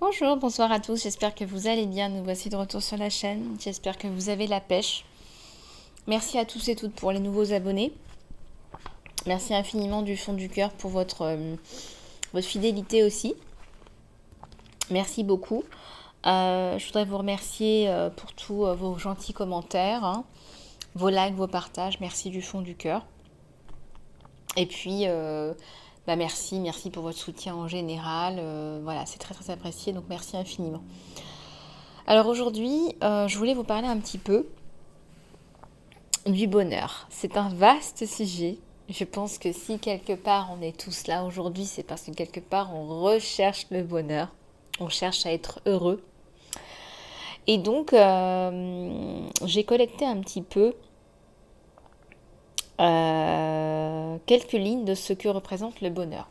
Bonjour, bonsoir à tous, j'espère que vous allez bien, nous voici de retour sur la chaîne, j'espère que vous avez la pêche. Merci à tous et toutes pour les nouveaux abonnés. Merci infiniment du fond du cœur pour votre fidélité aussi. Merci beaucoup. Je voudrais vous remercier pour tous vos gentils commentaires, vos likes, vos partages, merci du fond du cœur. Et puis, merci pour votre soutien en général, voilà, c'est très très apprécié, donc merci infiniment. Alors aujourd'hui, je voulais vous parler un petit peu du bonheur. C'est un vaste sujet. Je pense que si quelque part on est tous là aujourd'hui, c'est parce que quelque part on recherche le bonheur. On cherche à être heureux. Et donc, j'ai collecté un petit peu quelques lignes de ce que représente le bonheur.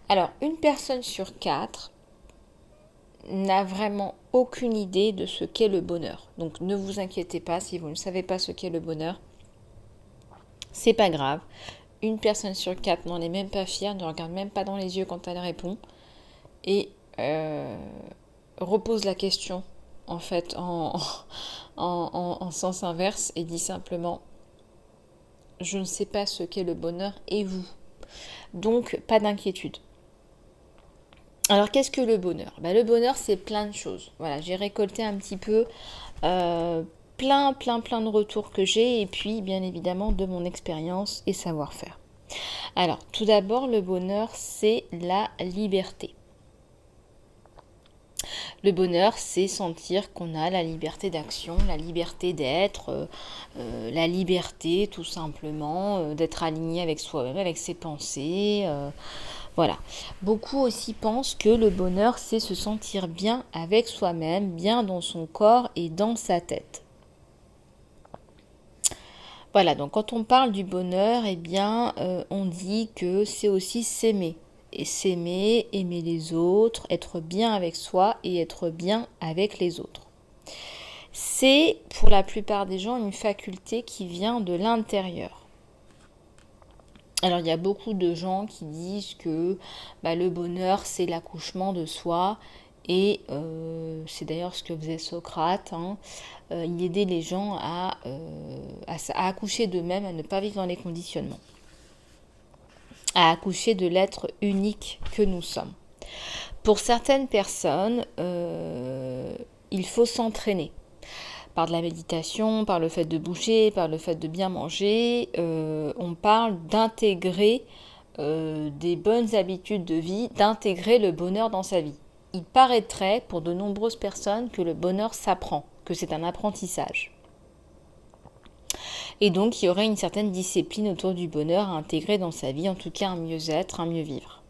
Alors, une personne sur 4 n'a vraiment aucune idée de ce qu'est le bonheur. Donc, ne vous inquiétez pas si vous ne savez pas ce qu'est le bonheur. C'est pas grave. Une personne sur 4 n'en est même pas fière, ne regarde même pas dans les yeux quand elle répond et repose la question en fait en sens inverse et dit simplement je ne sais pas ce qu'est le bonheur et vous. Donc pas d'inquiétude. Alors qu'est-ce que le bonheur ? Le bonheur c'est plein de choses. Voilà, j'ai récolté un petit peu plein de retours que j'ai et puis bien évidemment de mon expérience et savoir-faire. Alors tout d'abord le bonheur c'est la liberté. Le bonheur c'est sentir qu'on a la liberté d'action, la liberté d'être, la liberté tout simplement d'être aligné avec soi-même, avec ses pensées. Voilà. Beaucoup aussi pensent que le bonheur c'est se sentir bien avec soi-même, bien dans son corps et dans sa tête. Voilà, donc quand on parle du bonheur, on dit que c'est aussi s'aimer. Et s'aimer, aimer les autres, être bien avec soi et être bien avec les autres. C'est, pour la plupart des gens, une faculté qui vient de l'intérieur. Alors, il y a beaucoup de gens qui disent que le bonheur, c'est l'accouchement de soi. Et c'est d'ailleurs ce que faisait Socrate. Il aidait les gens à accoucher d'eux-mêmes, à ne pas vivre dans les conditionnements. À accoucher de l'être unique que nous sommes. Pour certaines personnes, il faut s'entraîner. Par de la méditation, par le fait de bouger, par le fait de bien manger. On parle d'intégrer des bonnes habitudes de vie, d'intégrer le bonheur dans sa vie. Il paraîtrait pour de nombreuses personnes que le bonheur s'apprend, que c'est un apprentissage. Et donc, il y aurait une certaine discipline autour du bonheur à intégrer dans sa vie, en tout cas un mieux-être, un mieux-vivre.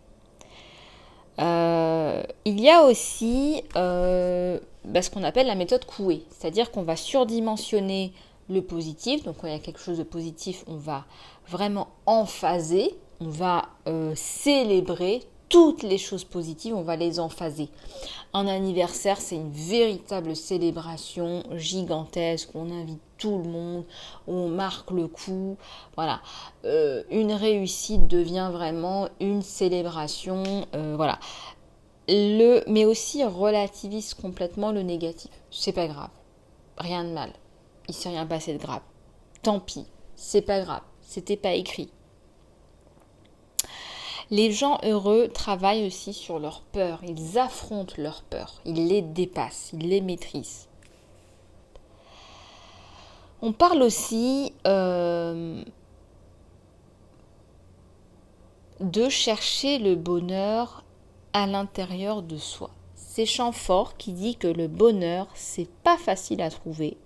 Il y a aussi ce qu'on appelle la méthode Coué, c'est-à-dire qu'on va surdimensionner le positif. Donc, quand il y a quelque chose de positif, on va vraiment emphaser, on va célébrer toutes les choses positives, on va les emphaser. Un anniversaire, c'est une véritable célébration gigantesque. On invite tout le monde, on marque le coup. Voilà. Une réussite devient vraiment une célébration. Voilà. Mais aussi relativise complètement le négatif. C'est pas grave. Rien de mal. Il s'est rien passé de grave. Tant pis. C'est pas grave. C'était pas écrit. Les gens heureux travaillent aussi sur leurs peurs. Ils affrontent leurs peurs. Ils les dépassent. Ils les maîtrisent. On parle aussi de chercher le bonheur à l'intérieur de soi. C'est Chamfort qui dit que le bonheur, c'est pas facile à trouver.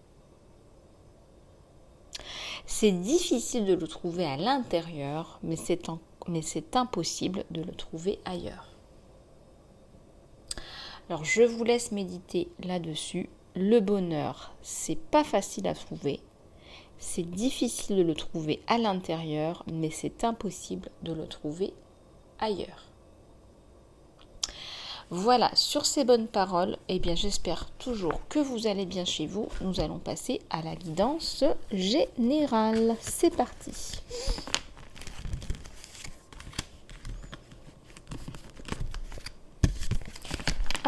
C'est difficile de le trouver à l'intérieur, mais c'est impossible de le trouver ailleurs. Alors je vous laisse méditer là-dessus. Le bonheur, c'est pas facile à trouver. C'est difficile de le trouver à l'intérieur, mais c'est impossible de le trouver ailleurs. Voilà, sur ces bonnes paroles, j'espère toujours que vous allez bien chez vous. Nous allons passer à la guidance générale. C'est parti.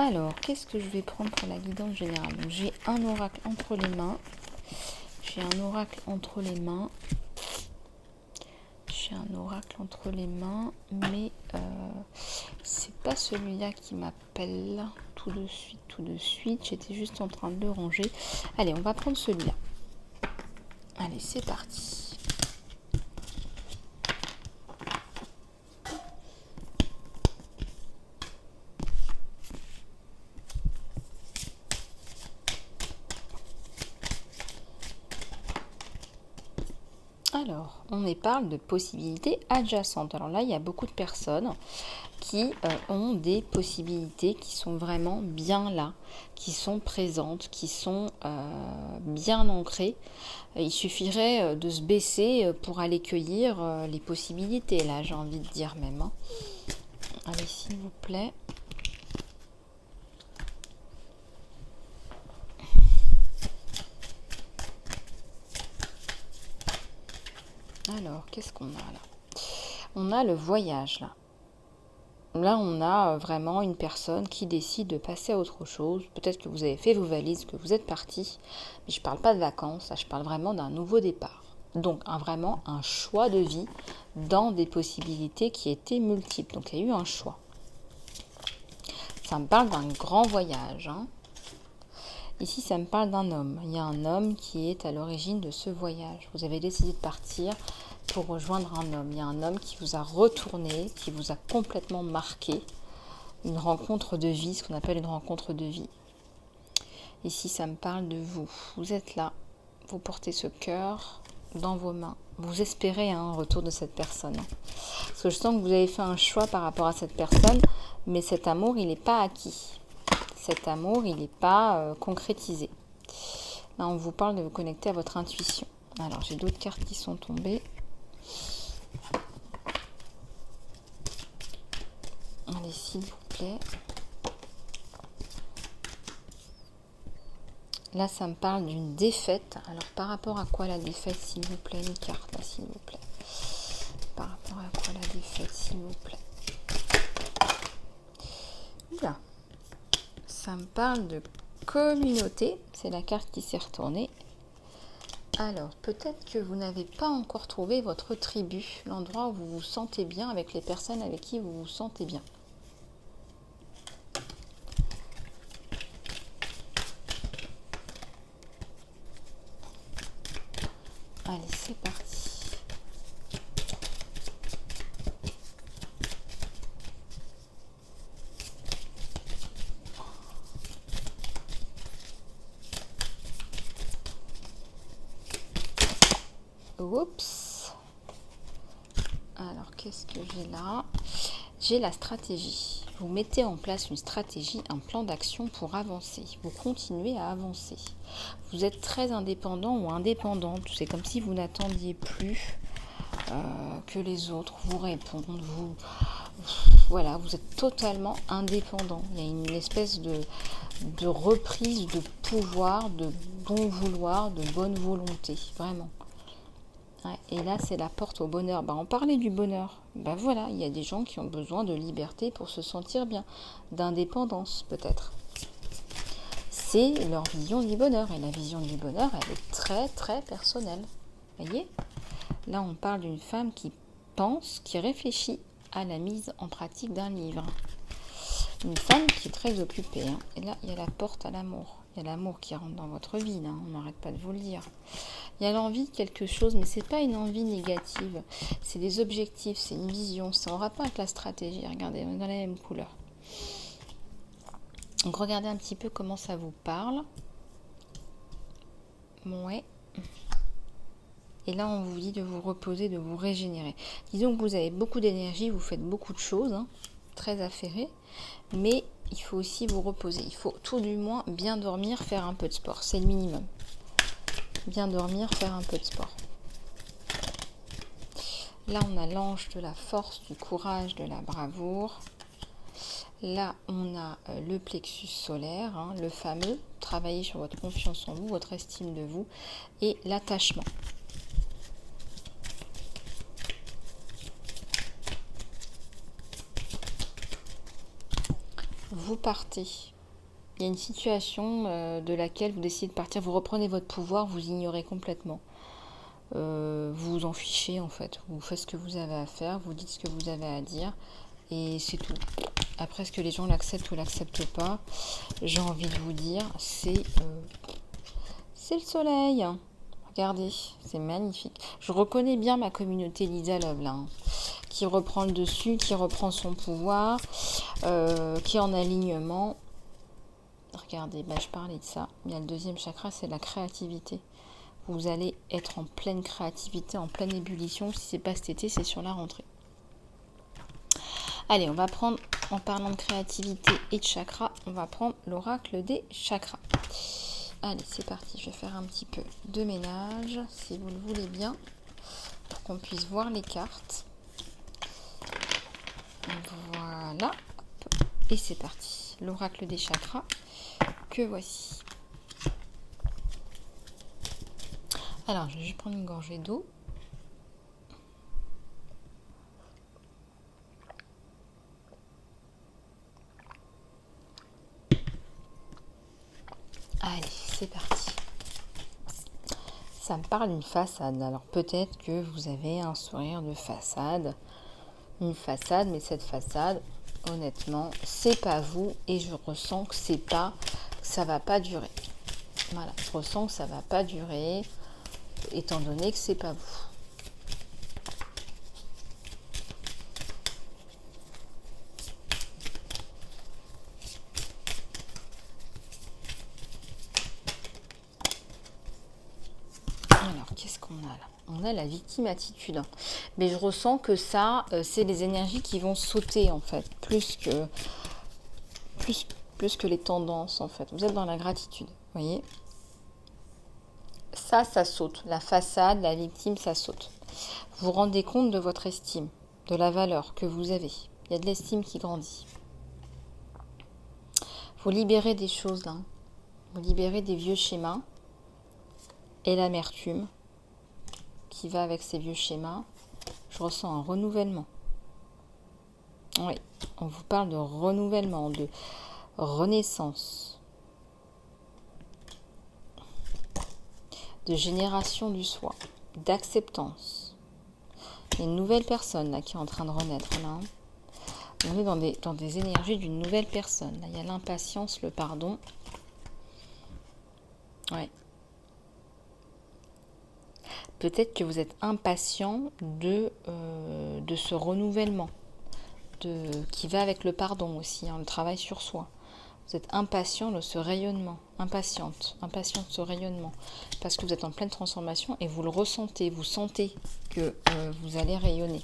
Alors, qu'est-ce que je vais prendre pour la guidance générale? Donc, j'ai un oracle entre les mains. J'ai un oracle entre les mains. J'ai un oracle entre les mains, mais c'est pas celui-là qui m'appelle tout de suite, tout de suite. J'étais juste en train de le ranger. Allez, on va prendre celui-là. Allez, c'est parti. Alors, on y parle de possibilités adjacentes. Alors là, il y a beaucoup de personnes qui ont des possibilités qui sont vraiment bien là, qui sont présentes, qui sont bien ancrées. Il suffirait de se baisser pour aller cueillir les possibilités, là, j'ai envie de dire même. Hein. Allez, s'il vous plaît. Alors, qu'est-ce qu'on a là? On a le voyage là. Là, on a vraiment une personne qui décide de passer à autre chose. Peut-être que vous avez fait vos valises, que vous êtes parti. Mais je ne parle pas de vacances, là, je parle vraiment d'un nouveau départ. Donc, vraiment un choix de vie dans des possibilités qui étaient multiples. Donc, il y a eu un choix. Ça me parle d'un grand voyage. Hein. Ici, ça me parle d'un homme. Il y a un homme qui est à l'origine de ce voyage. Vous avez décidé de partir pour rejoindre un homme. Il y a un homme qui vous a retourné, qui vous a complètement marqué. Une rencontre de vie, ce qu'on appelle une rencontre de vie. Ici, ça me parle de vous. Vous êtes là. Vous portez ce cœur dans vos mains. Vous espérez un retour de cette personne. Parce que je sens que vous avez fait un choix par rapport à cette personne, mais cet amour, il n'est pas acquis. Cet amour, il n'est pas concrétisé. Là, on vous parle de vous connecter à votre intuition. Alors, j'ai d'autres cartes qui sont tombées. Allez, s'il vous plaît. Là, ça me parle d'une défaite. Alors, par rapport à quoi la défaite, s'il vous plaît? Une carte, là, s'il vous plaît. Par rapport à quoi la défaite, s'il vous plaît? Oula. Ça me parle de communauté. C'est la carte qui s'est retournée. Alors, peut-être que vous n'avez pas encore trouvé votre tribu, l'endroit où vous vous sentez bien avec les personnes avec qui vous vous sentez bien. Allez, c'est parti. Oups. Alors, qu'est-ce que j'ai là? J'ai la stratégie. Vous mettez en place une stratégie, un plan d'action pour avancer. Vous continuez à avancer. Vous êtes très indépendant ou indépendante. C'est comme si vous n'attendiez plus que les autres vous répondent. Voilà, vous êtes totalement indépendant. Il y a une espèce de reprise de pouvoir, de bon vouloir, de bonne volonté. Vraiment. Ouais, et là, c'est la porte au bonheur. On parlait du bonheur. Voilà, il y a des gens qui ont besoin de liberté pour se sentir bien, d'indépendance peut-être. C'est leur vision du bonheur. Et la vision du bonheur, elle est très très personnelle. Vous voyez? Là, on parle d'une femme qui pense, qui réfléchit à la mise en pratique d'un livre. Une femme qui est très occupée. Hein. Et là, il y a la porte à l'amour. Il y a l'amour qui rentre dans votre vie, là. On n'arrête pas de vous le dire. Il y a l'envie de quelque chose, mais c'est pas une envie négative. C'est des objectifs, c'est une vision. C'est en rapport avec la stratégie. Regardez, on est dans la même couleur. Donc, regardez un petit peu comment ça vous parle. Ouais. Et là, on vous dit de vous reposer, de vous régénérer. Disons que vous avez beaucoup d'énergie, vous faites beaucoup de choses, hein, très affairées, mais il faut aussi vous reposer. Il faut tout du moins bien dormir, faire un peu de sport. C'est le minimum. Bien dormir, faire un peu de sport. Là, on a l'ange de la force, du courage, de la bravoure. Là, on a le plexus solaire, hein, le fameux. Travailler sur votre confiance en vous, votre estime de vous et l'attachement. vous partez. Il y a une situation de laquelle vous décidez de partir, vous reprenez votre pouvoir, vous ignorez complètement. Vous vous en fichez en fait, vous faites ce que vous avez à faire, vous dites ce que vous avez à dire et c'est tout. Après, est-ce que les gens l'acceptent ou l'acceptent pas, j'ai envie de vous dire, c'est le soleil. Regardez, c'est magnifique. Je reconnais bien ma communauté Lisa Love là, qui reprend le dessus, qui reprend son pouvoir, qui est en alignement. Regardez, je parlais de ça. Il y a le deuxième chakra, c'est la créativité. Vous allez être en pleine créativité, en pleine ébullition. Si c'est pas cet été, c'est sur la rentrée. Allez, on va prendre, en parlant de créativité et de chakra, on va prendre l'oracle des chakras. Allez, c'est parti. Je vais faire un petit peu de ménage, si vous le voulez bien, pour qu'on puisse voir les cartes. Voilà. Et c'est parti. L'oracle des chakras, que voici. Alors, je vais juste prendre une gorgée d'eau. Allez, c'est parti. Ça me parle d'une façade. Alors, peut-être que vous avez un sourire de façade. Une façade, mais cette façade, honnêtement, c'est pas vous. Et je ressens que ça va pas durer. Voilà, je ressens que ça va pas durer, étant donné que c'est pas vous. Alors, qu'est-ce qu'on a là? On a la victime attitude. Mais je ressens que ça, c'est les énergies qui vont sauter, en fait, plus que les tendances, en fait. Vous êtes dans la gratitude, vous voyez? Ça saute. La façade, la victime, ça saute. Vous vous rendez compte de votre estime, de la valeur que vous avez. Il y a de l'estime qui grandit. Vous libérez des choses là. Vous libérez des vieux schémas et l'amertume qui va avec ces vieux schémas. Je ressens un renouvellement. Oui, on vous parle de renouvellement, de renaissance, de génération du soi, d'acceptance. Il y a une nouvelle personne là qui est en train de renaître là. On est dans des énergies d'une nouvelle personne. Là, il y a l'impatience, le pardon. Ouais. Peut-être que vous êtes impatient de ce renouvellement qui va avec le pardon aussi, le travail sur soi. Vous êtes impatient de ce rayonnement, impatiente de ce rayonnement, parce que vous êtes en pleine transformation et vous le ressentez, vous sentez que vous allez rayonner.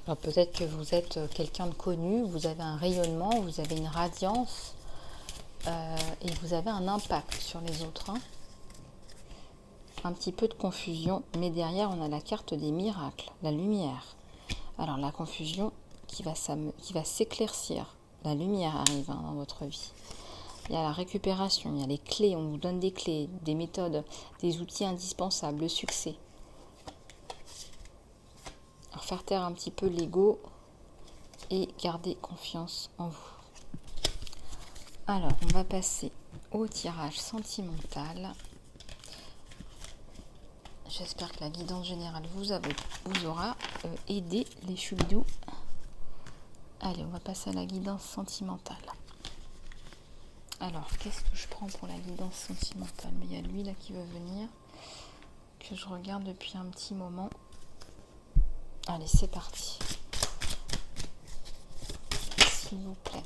Alors peut-être que vous êtes quelqu'un de connu, vous avez un rayonnement, vous avez une radiance et vous avez un impact sur les autres. Un petit peu de confusion, mais derrière on a la carte des miracles, la lumière. Alors la confusion qui va s'éclaircir, la lumière arrive dans votre vie. Il y a la récupération, il y a les clés, on vous donne des clés, des méthodes, des outils indispensables, le succès. Alors faire taire un petit peu l'ego et garder confiance en vous. Alors on va passer au tirage sentimental. J'espère que la guidance générale vous aura aidé les choubidous. Allez, on va passer à la guidance sentimentale. Alors, qu'est-ce que je prends pour la guidance sentimentale? Mais il y a lui là qui veut venir, que je regarde depuis un petit moment. Allez, c'est parti. S'il vous plaît.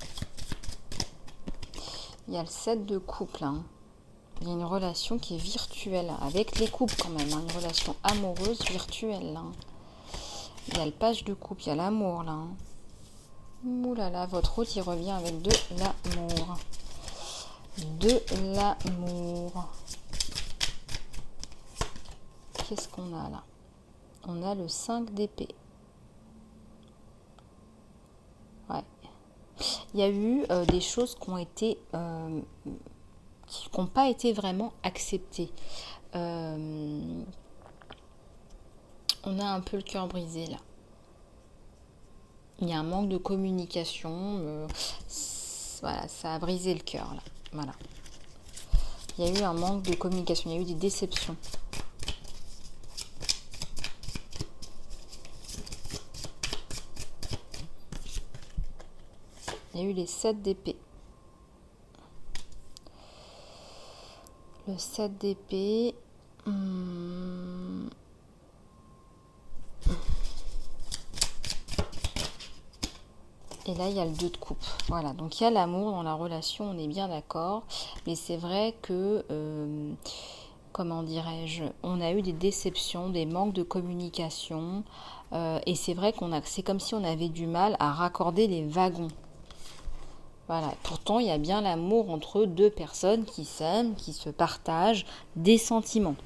Il y a le 7 de couple, hein. Il y a une relation qui est virtuelle, avec les couples quand même, hein, une relation amoureuse virtuelle. Hein. Il y a le page de couple, il y a l'amour là. Hein. Ouh là là, votre hôte il revient avec de l'amour. De l'amour. Qu'est-ce qu'on a là? On a le 5 d'épée. Ouais. Il y a eu des choses qui ont été... qui n'ont pas été vraiment acceptées. On a un peu le cœur brisé là. Il y a un manque de communication. Voilà, ça a brisé le cœur là. Voilà. Il y a eu un manque de communication, il y a eu des déceptions. Il y a eu les 7 d'épée. Le 7 d'épée. Et là, il y a le 2 de coupe. Voilà, donc il y a l'amour dans la relation, on est bien d'accord. Mais c'est vrai que, comment dirais-je, on a eu des déceptions, des manques de communication. Et c'est vrai c'est comme si on avait du mal à raccorder les wagons. Voilà, pourtant il y a bien l'amour entre deux personnes qui s'aiment, qui se partagent des sentiments.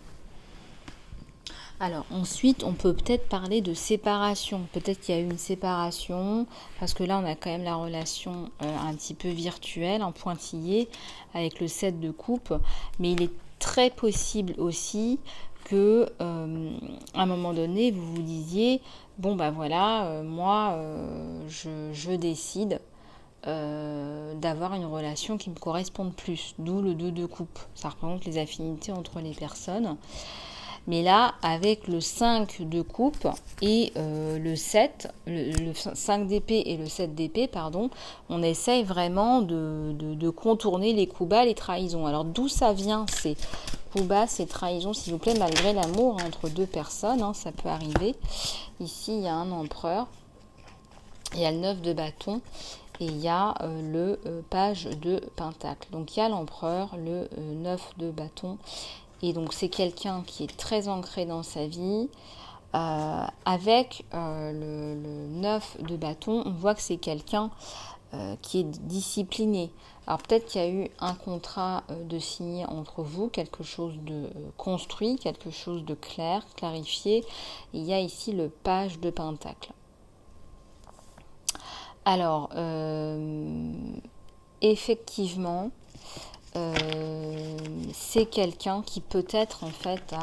Alors ensuite, on peut peut-être parler de séparation. Peut-être qu'il y a eu une séparation, parce que là on a quand même la relation un petit peu virtuelle, en pointillé, avec le 7 de coupe. Mais il est très possible aussi que à un moment donné, vous vous disiez, bon bah voilà, moi je décide d'avoir une relation qui me corresponde plus, d'où le 2 de coupe. Ça représente les affinités entre les personnes. Mais là, avec le 5 de coupe et le 7, le 5 d'épée et le 7 d'épée, pardon, on essaye vraiment de contourner les coups bas, les trahisons. Alors d'où ça vient ces coups bas, ces trahisons, s'il vous plaît, malgré l'amour entre deux personnes, hein, ça peut arriver. Ici, il y a un empereur, il y a le 9 de bâton et il y a le page de pentacle. Donc il y a l'empereur, le 9 de bâton. Et donc c'est quelqu'un qui est très ancré dans sa vie. Avec le 9 de bâton, on voit que c'est quelqu'un qui est discipliné. Alors peut-être qu'il y a eu un contrat de signé entre vous, quelque chose de construit, quelque chose de clair, clarifié. Et il y a ici le page de pentacle. Alors, effectivement, c'est quelqu'un qui peut-être en fait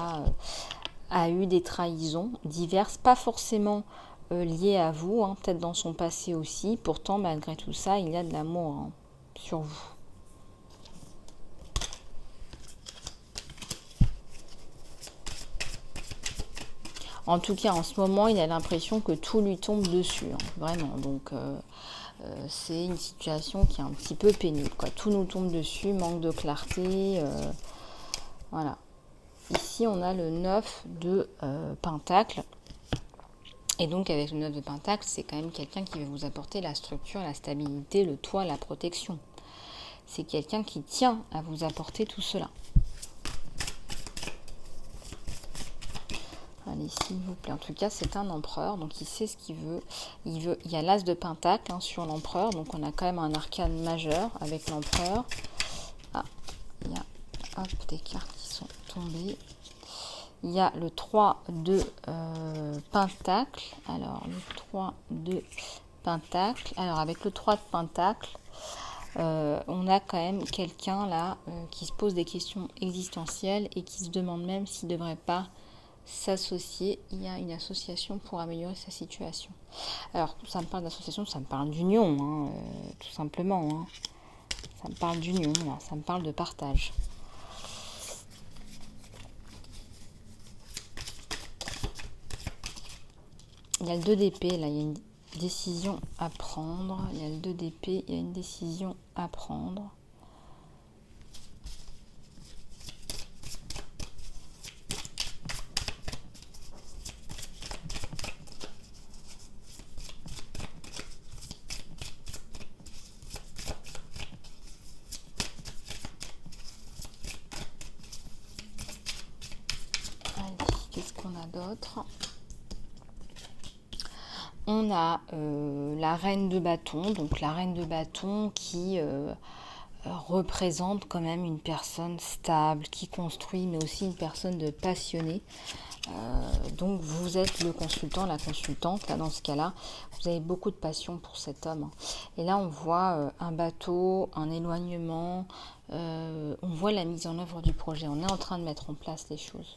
a eu des trahisons diverses, pas forcément liées à vous, hein, peut-être dans son passé aussi. Pourtant, malgré tout ça, il y a de l'amour hein, sur vous. En tout cas, en ce moment, il a l'impression que tout lui tombe dessus, hein, vraiment. Donc, c'est une situation qui est un petit peu pénible, quoi. Tout nous tombe dessus, manque de clarté. Voilà. Ici, on a le 9 de pentacle. Et donc, avec le 9 de pentacle, c'est quand même quelqu'un qui va vous apporter la structure, la stabilité, le toit, la protection. C'est quelqu'un qui tient à vous apporter tout cela. Allez, s'il vous plaît. En tout cas, c'est un empereur, donc il sait ce qu'il veut. Il y a l'as de pentacle hein, sur l'empereur, donc on a quand même un arcane majeur avec l'empereur. Ah, il y a des cartes qui sont tombées. Il y a le 3 de pentacle. Alors, le 3 de pentacle. Alors, avec le 3 de pentacle, on a quand même quelqu'un là qui se pose des questions existentielles et qui se demande même s'il ne devrait pas s'associer. Il y a une association pour améliorer sa situation. Alors, ça me parle d'association, ça me parle d'union, hein, tout simplement. Hein. Ça me parle d'union, là, ça me parle de partage. Il y a le 2 d'épée, là, il y a une décision à prendre. Il y a le 2 d'épée, il y a une décision à prendre. Allez, qu'est-ce qu'on a d'autre ? On a la reine de bâton, donc la reine de bâton qui représente quand même une personne stable, qui construit, mais aussi une personne de passionnée. Donc vous êtes le consultant, la consultante, là dans ce cas-là, vous avez beaucoup de passion pour cet homme. Et là on voit un bateau, un éloignement, on voit la mise en œuvre du projet, on est en train de mettre en place les choses.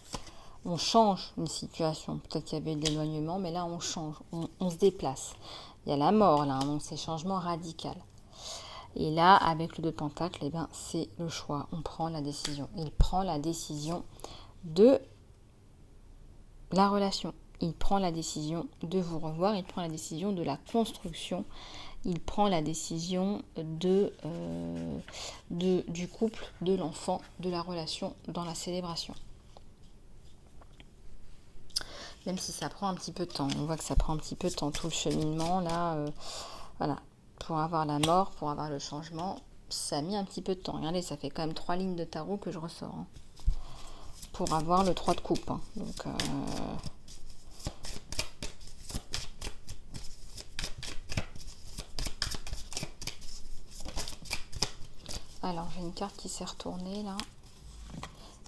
On change une situation. Peut-être qu'il y avait de l'éloignement, mais là, on change. On se déplace. Il y a la mort là, hein, donc c'est changement radical. Et là, avec le 2 de Pentacle, eh ben, c'est le choix. On prend la décision. Il prend la décision de la relation. Il prend la décision de vous revoir. Il prend la décision de la construction. Il prend la décision du couple, de l'enfant, de la relation dans la célébration. Même si ça prend un petit peu de temps. On voit que ça prend un petit peu de temps, tout le cheminement. Là, voilà. Pour avoir la mort, pour avoir le changement, ça a mis un petit peu de temps. Regardez, ça fait quand même 3 lignes de tarot que je ressors. Hein, pour avoir le 3 de coupe. Hein. Donc, alors, j'ai une carte qui s'est retournée là.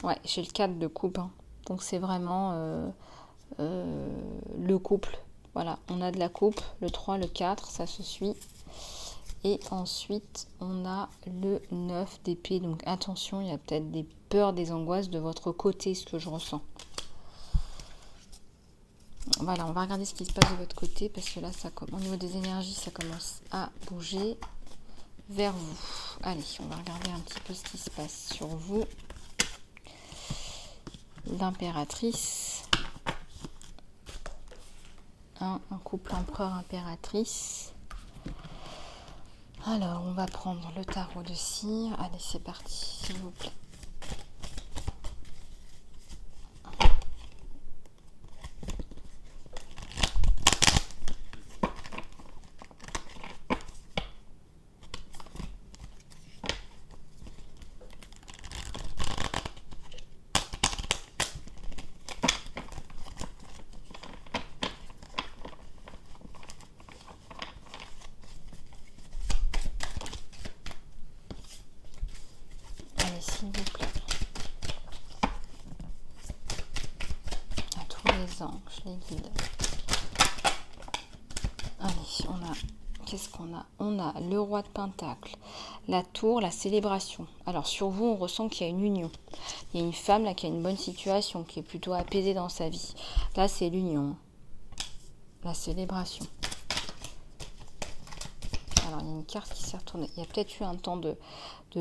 Ouais, j'ai le 4 de coupe. Hein. Donc, c'est vraiment le couple. Voilà, on a de la coupe, le 3, le 4, ça se suit. Et ensuite, on a le 9 d'épée. Donc, attention, il y a peut-être des peurs, des angoisses de votre côté, ce que je ressens. Voilà, on va regarder ce qui se passe de votre côté, parce que là, au niveau des énergies, ça commence à bouger vers vous. Allez, on va regarder un petit peu ce qui se passe sur vous. L'impératrice. Un couple empereur-impératrice. Alors, on va prendre le tarot de cire. Allez, c'est parti, s'il vous plaît. S'il vous plaît. À tous les anges, les guides. Allez, qu'est-ce qu'on a? On a le roi de Pentacle, la tour, la célébration. Alors sur vous, on ressent qu'il y a une union. Il y a une femme là qui a une bonne situation, qui est plutôt apaisée dans sa vie. Là, c'est l'union. La célébration. Alors, il y a une carte qui s'est retournée. Il y a peut-être eu un temps de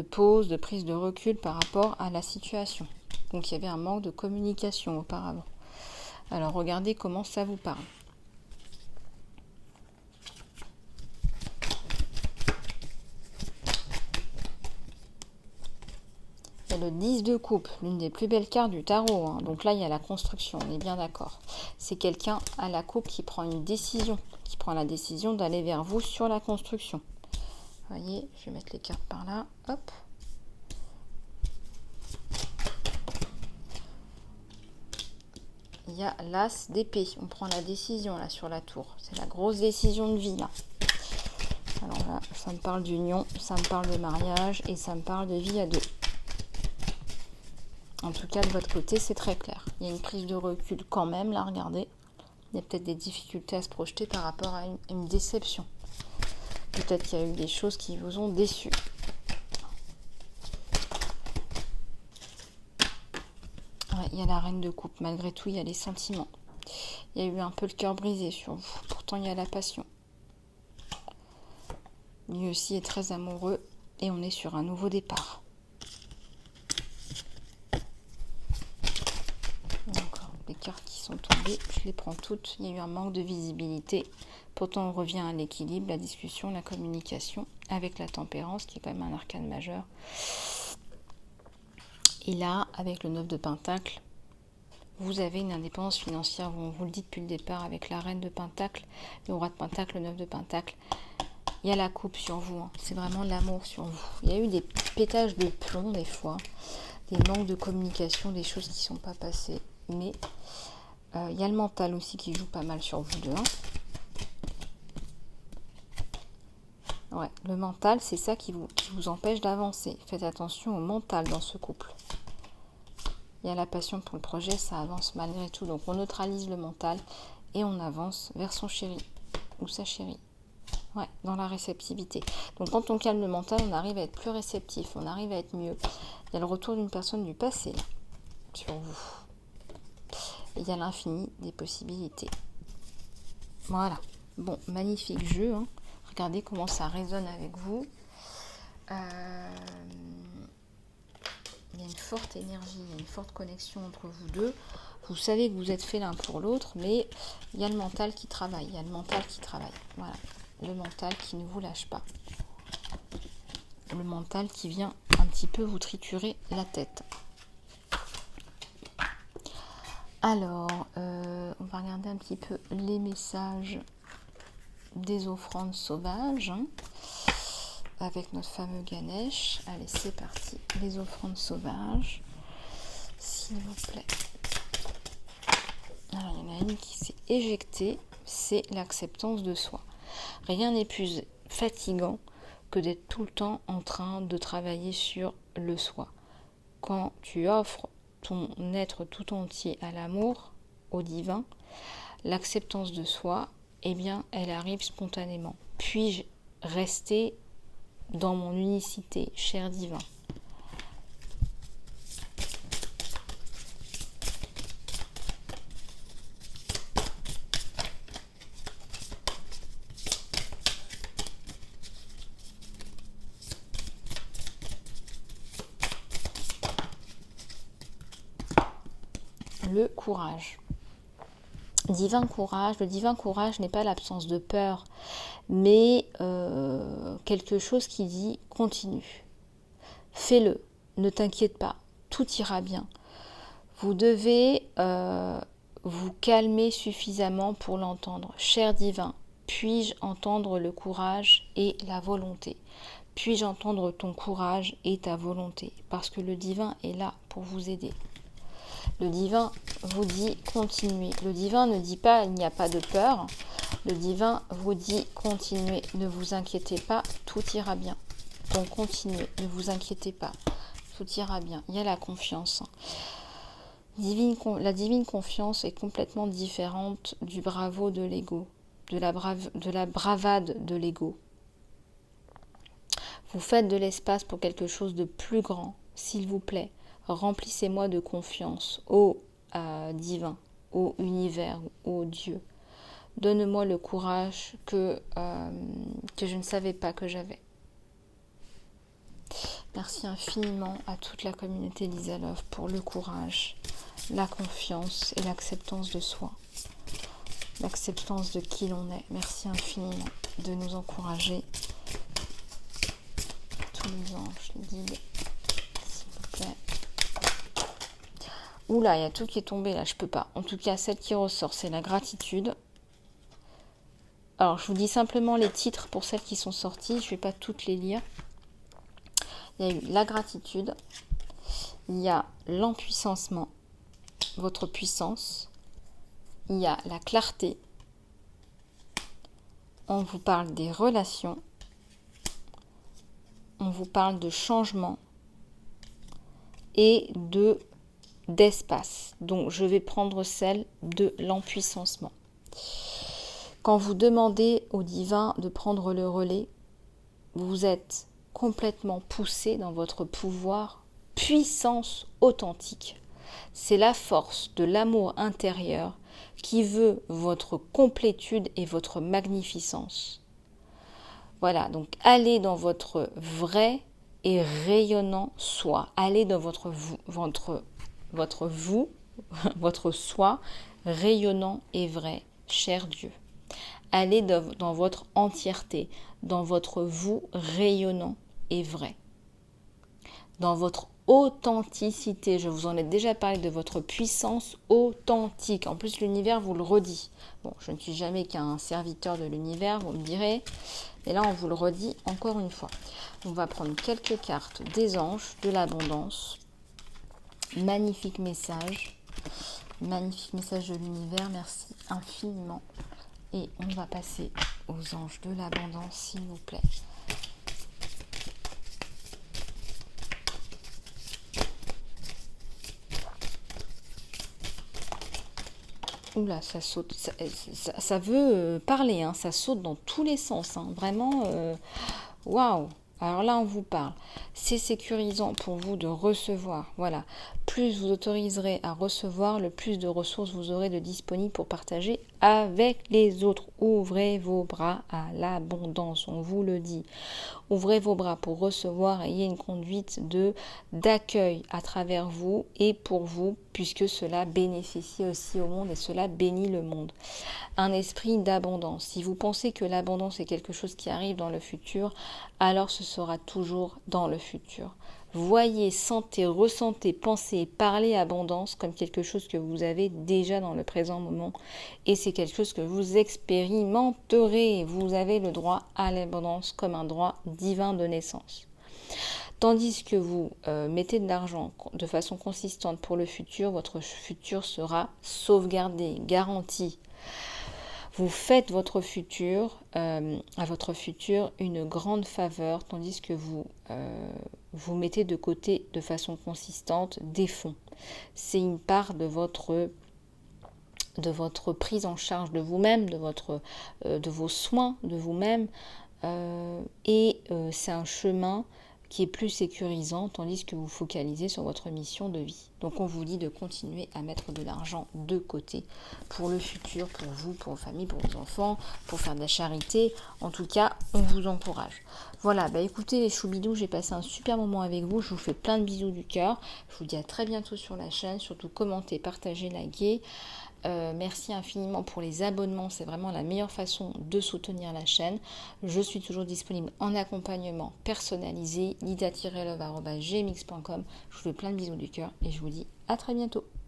pause, de prise de recul par rapport à la situation. Donc, il y avait un manque de communication auparavant. Alors, regardez comment ça vous parle. Il y a le 10 de coupe, l'une des plus belles cartes du tarot. Hein. Donc là, il y a la construction, on est bien d'accord. C'est quelqu'un à la coupe qui prend une décision, qui prend la décision d'aller vers vous sur la construction. Vous voyez, je vais mettre les cartes par là. Hop. Il y a l'as d'épée. On prend la décision là sur la tour. C'est la grosse décision de vie là. Alors là, ça me parle d'union, ça me parle de mariage et ça me parle de vie à deux. En tout cas, de votre côté, c'est très clair. Il y a une prise de recul quand même, là, regardez. Il y a peut-être des difficultés à se projeter par rapport à une déception. Peut-être qu'il y a eu des choses qui vous ont déçu. Ouais, il y a la reine de coupe. Malgré tout, il y a les sentiments. Il y a eu un peu le cœur brisé sur vous. Pourtant, il y a la passion. Lui aussi est très amoureux. Et on est sur un nouveau départ. Encore les cartes qui sont tombées. Je les prends toutes. Il y a eu un manque de visibilité. Pourtant, on revient à l'équilibre, la discussion, la communication avec la tempérance, qui est quand même un arcane majeur. Et là, avec le 9 de Pentacle, vous avez une indépendance financière. On vous le dit depuis le départ avec la reine de Pentacle, le roi de Pentacle, le 9 de Pentacle. Il y a la coupe sur vous. Hein. C'est vraiment l'amour sur vous. Il y a eu des pétages de plomb des fois, des manques de communication, des choses qui ne sont pas passées. Mais il y a le mental aussi qui joue pas mal sur vous deux. Hein. Ouais, le mental, c'est ça qui vous empêche d'avancer. Faites attention au mental dans ce couple. Il y a la passion pour le projet, ça avance malgré tout. Donc on neutralise le mental et on avance vers son chéri ou sa chérie. Ouais, dans la réceptivité. Donc quand on calme le mental, on arrive à être plus réceptif, on arrive à être mieux. Il y a le retour d'une personne du passé là, sur vous. Et il y a l'infini des possibilités. Voilà. Bon, magnifique jeu. Hein. Regardez comment ça résonne avec vous. Il y a une forte énergie, il y a une forte connexion entre vous deux. Vous savez que vous êtes faits l'un pour l'autre, mais il y a le mental qui travaille. Il y a le mental qui travaille. Voilà. Le mental qui ne vous lâche pas. Le mental qui vient un petit peu vous triturer la tête. Alors, on va regarder un petit peu les messages des offrandes sauvages. Hein, avec notre fameux Ganesh. Allez, c'est parti. Les offrandes sauvages. S'il vous plaît. Alors, il y en a une qui s'est éjectée. C'est l'acceptance de soi. Rien n'est plus fatigant que d'être tout le temps en train de travailler sur le soi. Quand tu offres ton être tout entier à l'amour, au divin, l'acceptance de soi, eh bien, elle arrive spontanément. Puis-je rester dans mon unicité, cher divin? Le courage. Divin courage. Le divin courage n'est pas l'absence de peur, mais quelque chose qui dit continue. Fais-le, ne t'inquiète pas, tout ira bien. Vous devez vous calmer suffisamment pour l'entendre. Cher divin, puis-je entendre le courage et la volonté? Puis-je entendre ton courage et ta volonté? Parce que le divin est là pour vous aider. Le divin vous dit continuez. Le divin ne dit pas il n'y a pas de peur. Le divin vous dit continuez. Ne vous inquiétez pas, tout ira bien. Donc continuez, ne vous inquiétez pas, tout ira bien. Il y a la confiance. La divine confiance est complètement différente du bravo de l'ego, de la bravade de l'ego. Vous faites de l'espace pour quelque chose de plus grand, s'il vous plaît. Remplissez-moi de confiance, ô divin, ô univers, ô Dieu. Donne-moi le courage que je ne savais pas que j'avais. Merci infiniment à toute la communauté Lisa Love pour le courage, la confiance et l'acceptance de soi. L'acceptance de qui l'on est. Merci infiniment de nous encourager. Tous les anges, les guides, s'il vous plaît. Oula, il y a tout qui est tombé là, je peux pas. En tout cas, celle qui ressort, c'est la gratitude. Alors, je vous dis simplement les titres pour celles qui sont sorties. Je ne vais pas toutes les lire. Il y a eu la gratitude. Il y a l'empuissancement, votre puissance. Il y a la clarté. On vous parle des relations. On vous parle de changement et d'espace. Donc, je vais prendre celle de l'empuissancement. Quand vous demandez au divin de prendre le relais, vous êtes complètement poussé dans votre pouvoir, puissance authentique. C'est la force de l'amour intérieur qui veut votre complétude et votre magnificence. Voilà, donc allez dans votre vrai et rayonnant soi. Allez dans votre soi rayonnant et vrai, cher Dieu. Allez dans votre entièreté, dans votre vous rayonnant et vrai. Dans votre authenticité, je vous en ai déjà parlé de votre puissance authentique. En plus, l'univers vous le redit. Bon, je ne suis jamais qu'un serviteur de l'univers, vous me direz. Et là, on vous le redit encore une fois. On va prendre quelques cartes des anges, de l'abondance. Magnifique message. Magnifique message de l'univers. Merci infiniment. Et on va passer aux anges de l'abondance, s'il vous plaît. Oula, ça saute, ça veut parler, hein, ça saute dans tous les sens, hein, vraiment, waouh, Alors là, on vous parle. C'est sécurisant pour vous de recevoir. Voilà. Plus vous autoriserez à recevoir, le plus de ressources vous aurez de disponibles pour partager avec les autres. Ouvrez vos bras à l'abondance, on vous le dit. Ouvrez vos bras pour recevoir, ayez une conduite d'accueil à travers vous et pour vous, puisque cela bénéficie aussi au monde et cela bénit le monde. Un esprit d'abondance. Si vous pensez que l'abondance est quelque chose qui arrive dans le futur, alors ce sera toujours dans le futur. Voyez, sentez, ressentez, pensez, parlez abondance comme quelque chose que vous avez déjà dans le présent moment et c'est quelque chose que vous expérimenterez. Vous avez le droit à l'abondance comme un droit divin de naissance. Tandis que vous mettez de l'argent de façon consistante pour le futur, votre futur sera sauvegardé, garanti. Vous faites votre futur, à votre futur une grande faveur, tandis que vous mettez de côté de façon consistante des fonds. C'est une part de votre prise en charge de vous-même, de vos soins de vous-même, et c'est un chemin qui est plus sécurisant, tandis que vous focalisez sur votre mission de vie. Donc on vous dit de continuer à mettre de l'argent de côté pour le futur, pour vous, pour vos familles, pour vos enfants, pour faire de la charité. En tout cas, on vous encourage. Voilà, écoutez les choubidous, j'ai passé un super moment avec vous. Je vous fais plein de bisous du cœur. Je vous dis à très bientôt sur la chaîne. Surtout commentez, partagez, likez. Merci infiniment pour les abonnements, c'est vraiment la meilleure façon de soutenir la chaîne. Je suis toujours disponible en accompagnement personnalisé, lida-love@gmx.com. Je vous fais plein de bisous du cœur et je vous dis à très bientôt.